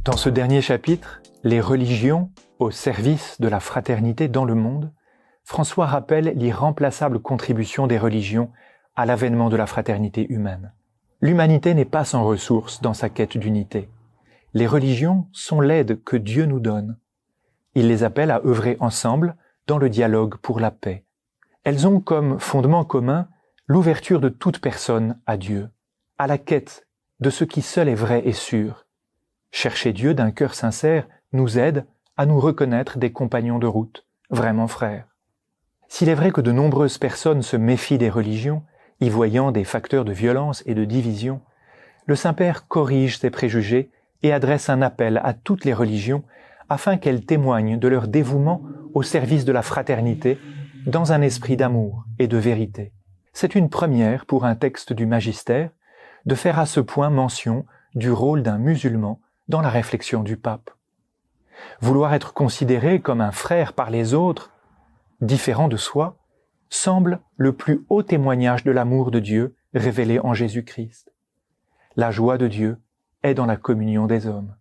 Dans ce dernier chapitre, les religions au service de la fraternité dans le monde, François rappelle l'irremplaçable contribution des religions à l'avènement de la fraternité humaine. L'humanité n'est pas sans ressources dans sa quête d'unité. Les religions sont l'aide que Dieu nous donne. Il les appelle à œuvrer ensemble dans le dialogue pour la paix. Elles ont comme fondement commun l'ouverture de toute personne à Dieu, à la quête de ce qui seul est vrai et sûr. Chercher Dieu d'un cœur sincère nous aide à nous reconnaître des compagnons de route, vraiment frères. S'il est vrai que de nombreuses personnes se méfient des religions, y voyant des facteurs de violence et de division, le Saint-Père corrige ces préjugés et adresse un appel à toutes les religions afin qu'elles témoignent de leur dévouement au service de la fraternité dans un esprit d'amour et de vérité. C'est une première pour un texte du Magistère de faire à ce point mention du rôle d'un musulman dans la réflexion du pape. Vouloir être considéré comme un frère par les autres, différent de soi, semble le plus haut témoignage de l'amour de Dieu révélé en Jésus-Christ. La joie de Dieu est dans la communion des hommes.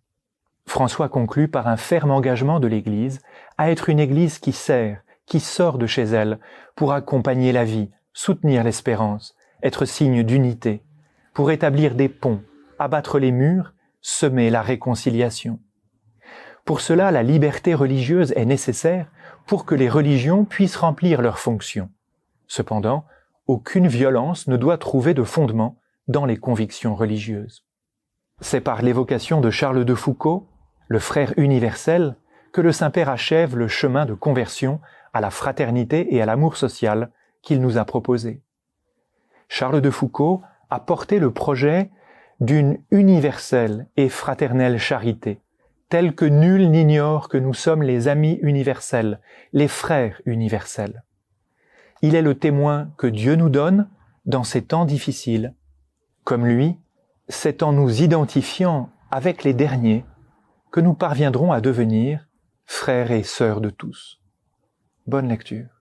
François conclut par un ferme engagement de l'Église à être une Église qui sert, qui sort de chez elle pour accompagner la vie, soutenir l'espérance, être signe d'unité, pour établir des ponts, abattre les murs, semer la réconciliation. Pour cela, la liberté religieuse est nécessaire pour que les religions puissent remplir leurs fonctions. Cependant, aucune violence ne doit trouver de fondement dans les convictions religieuses. C'est par l'évocation de Charles de Foucault, le frère universel, que le Saint-Père achève le chemin de conversion à la fraternité et à l'amour social qu'il nous a proposé. Charles de Foucault a porté le projet d'une universelle et fraternelle charité, telle que nul n'ignore que nous sommes les amis universels, les frères universels. Il est le témoin que Dieu nous donne dans ces temps difficiles. Comme lui, c'est en nous identifiant avec les derniers que nous parviendrons à devenir frères et sœurs de tous. Bonne lecture.